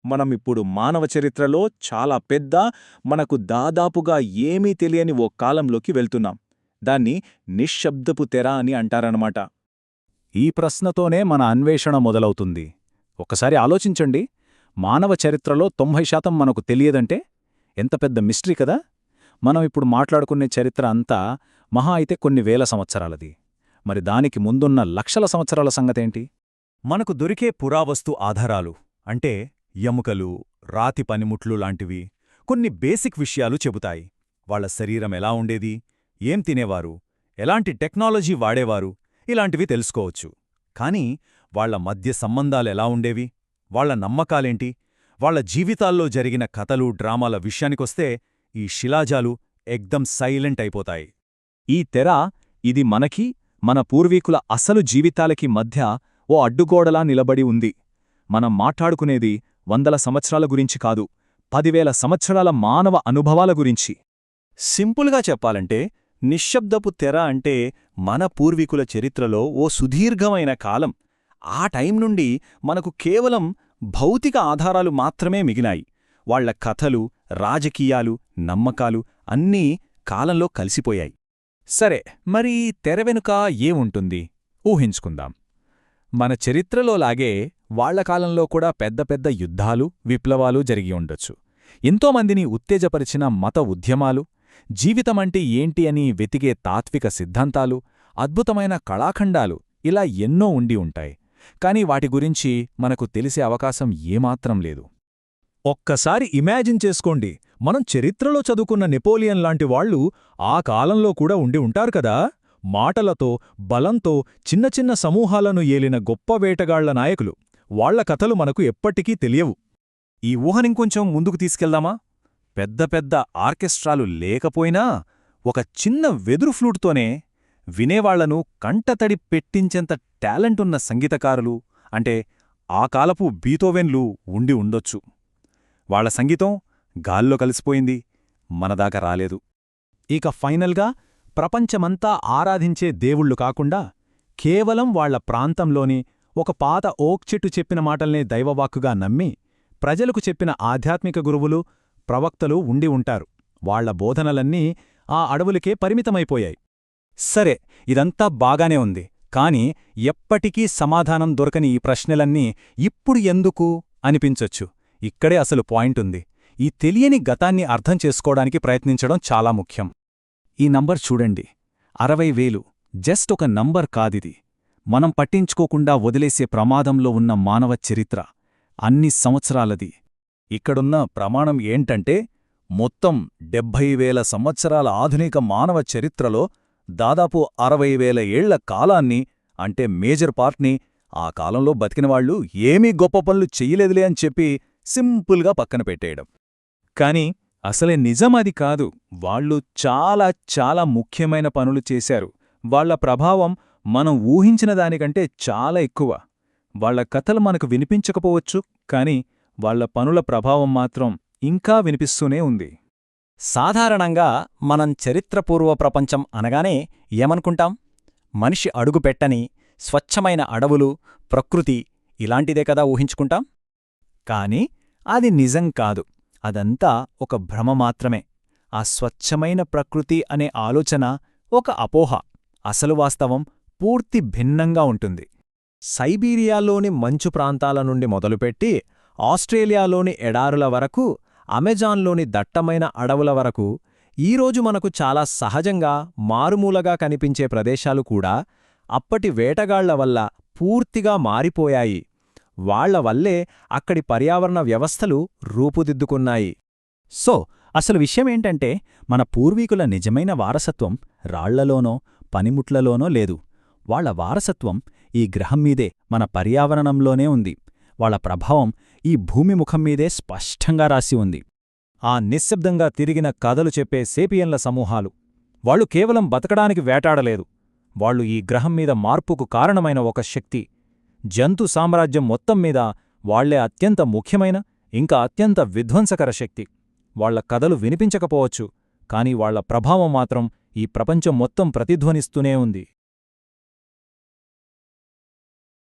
మనమిప్పుడు మానవ చరిత్రలో చాలా పెద్ద, మనకు దాదాపుగా ఏమీ తెలియని ఓ కాలంలోకి వెళ్తున్నాం. దాన్ని నిశ్శబ్దపు తెర అని అంటారన్నమాట. ఈ ప్రశ్నతోనే మన అన్వేషణ మొదలవుతుంది. ఒకసారి ఆలోచించండి, మానవ చరిత్రలో 90% మనకు తెలియదంటే ఎంత పెద్ద మిస్టరీ కదా. మనం ఇప్పుడు మాట్లాడుకునే చరిత్ర అంతా మహా అయితే కొన్ని వేల సంవత్సరాలది. మరి దానికి ముందున్న లక్షల సంవత్సరాల సంగతేంటి? మనకు దొరికే పురావస్తు ఆధారాలు అంటే ఎముకలు, రాతి పనిముట్లు లాంటివి కొన్ని బేసిక్ విషయాలు చెబుతాయి. వాళ్ల శరీరం ఎలా ఉండేది, ఏం తినేవారు, ఎలాంటి టెక్నాలజీ వాడేవారు, ఇలాంటివి తెలుసుకోవచ్చు. కానీ వాళ్ల మధ్య సంబంధాలెలా ఉండేవి, వాళ్ల నమ్మకాలేంటి, వాళ్ల జీవితాల్లో జరిగిన కథలు, డ్రామాల విషయానికొస్తే ఈ శిలాజాలు ఎక్దం సైలెంట్ అయిపోతాయి. ఈ తెర, ఇది మనకి, మన పూర్వీకుల అసలు జీవితాలకి మధ్య ఓ అడ్డుగోడలా నిలబడి ఉంది. మనం మాట్లాడుకునేది వందల సంవత్సరాల గురించి కాదు, 10,000 సంవత్సరాల మానవ అనుభవాల గురించి. సింపుల్గా చెప్పాలంటే నిశ్శబ్దపు తెర అంటే మన పూర్వీకుల చరిత్రలో ఓ సుదీర్ఘమైన కాలం. ఆ టైం నుండి మనకు కేవలం భౌతిక ఆధారాలు మాత్రమే మిగిలాయి. వాళ్ల కథలు, రాజకీయాలు, నమ్మకాలు అన్నీ కాలంలో కలిసిపోయాయి. సరే, మరి తెర వెనుక ఏముంటుంది ఊహించుకుందాం. మన చరిత్రలోలాగే వాళ్ల కాలంలో కూడా పెద్ద పెద్ద యుద్ధాలు, విప్లవాలు జరిగి ఉండొచ్చు. ఎంతోమందిని ఉత్తేజపరిచిన మత ఉద్యమాలు, జీవితమంటే ఏంటి అని వెతికే తాత్విక సిద్ధాంతాలు, అద్భుతమైన కళాఖండాలు, ఇలా ఎన్నో ఉండి ఉంటాయి. కాని వాటి గురించి మనకు తెలిసే అవకాశం ఏమాత్రం లేదు. ఒక్కసారి ఇమాజిన్ చేసుకోండి, మనం చరిత్రలో చదువుకున్న నెపోలియన్ లాంటి వాళ్ళు ఆ కాలంలో కూడా ఉండి ఉంటారు కదా. మాటలతో, బలంతో చిన్న చిన్న సమూహాలను ఏలిన గొప్ప వేటగాళ్ల నాయకులు. వాళ్ల కథలు మనకు ఎప్పటికీ తెలియవు. ఈ ఊహనింకొంచెం ముందుకు తీసుకెళ్దామా? పెద్ద పెద్ద ఆర్కెస్ట్రాలు లేకపోయినా ఒక చిన్న వెదురు ఫ్లూట్తోనే వినేవాళ్లను కంటతడి పెట్టించేంత టాలెంటున్న సంగీతకారులు, అంటే ఆ కాలపు బీతోవెన్లు ఉండి ఉండొచ్చు. వాళ్ల సంగీతం గాల్లో కలిసిపోయింది, మనదాకా రాలేదు. ఇక ఫైనల్గా ప్రపంచమంతా ఆరాధించే దేవుళ్ళు కాకుండా కేవలం వాళ్ల ప్రాంతంలోని ఒక పాత ఓక్ చెట్టు చెప్పిన మాటల్నే దైవవాక్కుగా నమ్మి ప్రజలకు చెప్పిన ఆధ్యాత్మిక గురువులు, ప్రవక్తలు ఉండి ఉంటారు. వాళ్ల బోధనలన్నీ ఆ అడవులకే పరిమితమైపోయాయి. సరే, ఇదంతా బాగానే ఉంది. కాని ఎప్పటికీ సమాధానం దొరకని ఈ ప్రశ్నలన్నీ ఇప్పుడు ఎందుకు అనిపించొచ్చు. ఇక్కడే అసలు పాయింటుంది. ఈ తెలియని గతాన్ని అర్థం చేసుకోవడానికి ప్రయత్నించడం చాలా ముఖ్యం. ఈ నంబర్ చూడండి, 60,000 జస్ట్ ఒక నంబర్ కాదిది. మనం పట్టించుకోకుండా వదిలేసే ప్రమాదంలో ఉన్న మానవ చరిత్ర అన్ని సంవత్సరాలది. ఇక్కడున్న ప్రమాణం ఏంటంటే మొత్తం 70,000 సంవత్సరాల ఆధునిక మానవ చరిత్రలో దాదాపు 60,000 ఏళ్ల కాలాన్ని, అంటే మేజర్ పార్ట్ని, ఆ కాలంలో బతికినవాళ్లు ఏమీ గొప్ప పనులు చెయ్యలేదులే అని చెప్పి సింపుల్గా పక్కన పెట్టేయడం. కాని అసలే నిజమది కాదు. వాళ్ళు చాలా చాలా ముఖ్యమైన పనులు చేశారు. వాళ్ల ప్రభావం మనం ఊహించిన దానికంటే చాలా ఎక్కువ. వాళ్ల కథలు మనకు వినిపించకపోవచ్చు, కాని వాళ్ల పనుల ప్రభావం మాత్రం ఇంకా వినిపిస్తూనే ఉంది. సాధారణంగా మనం చరిత్రపూర్వ ప్రపంచం అనగానే ఏమనుకుంటాం? మనిషి అడుగుపెట్టని స్వచ్ఛమైన అడవులు, ప్రకృతి, ఇలాంటిదే కదా ఊహించుకుంటాం. కాని అది నిజం కాదు. అదంతా ఒక భ్రమ మాత్రమే. ఆ స్వచ్ఛమైన ప్రకృతి అనే ఆలోచన ఒక అపోహ. అసలు వాస్తవం పూర్తి భిన్నంగా ఉంటుంది. సైబీరియాలోని మంచు ప్రాంతాల నుండి మొదలుపెట్టి ఆస్ట్రేలియాలోని ఎడారుల వరకు, అమెజాన్లోని దట్టమైన అడవుల వరకు, ఈరోజు మనకు చాలా సహజంగా మారుమూలగా కనిపించే ప్రదేశాలు కూడా అప్పటి వేటగాళ్ల వల్ల పూర్తిగా మారిపోయాయి. వాళ్ల వల్లే అక్కడి పర్యావరణ వ్యవస్థలు రూపుదిద్దుకున్నాయి. సో అసలు విషయమేంటంటే, మన పూర్వీకుల నిజమైన వారసత్వం రాళ్లలోనో పనిముట్లలోనో లేదు. వాళ్ల వారసత్వం ఈ గ్రహంమీదే, మన పర్యావరణంలోనే ఉంది. వాళ్ల ప్రభావం ఈ భూమి ముఖంమీదే స్పష్టంగా రాసి ఉంది. ఆ నిశ్శబ్దంగా తిరిగిన కథలు చెప్పే సేపియన్ల సమూహాలు, వాళ్లు కేవలం బతకడానికి వేటాడలేదు. వాళ్లు ఈ గ్రహంమీద మార్పుకు కారణమైన ఒక శక్తి, జంతు సామ్రాజ్యం మొత్తం మీద వాళ్లే అత్యంత ముఖ్యమైన, ఇంకా అత్యంత విధ్వంసకర శక్తి. వాళ్ల కథలు వినిపించకపోవచ్చు, కాని వాళ్ల ప్రభావం మాత్రం ఈ ప్రపంచం మొత్తం ప్రతిధ్వనిస్తూనే ఉంది.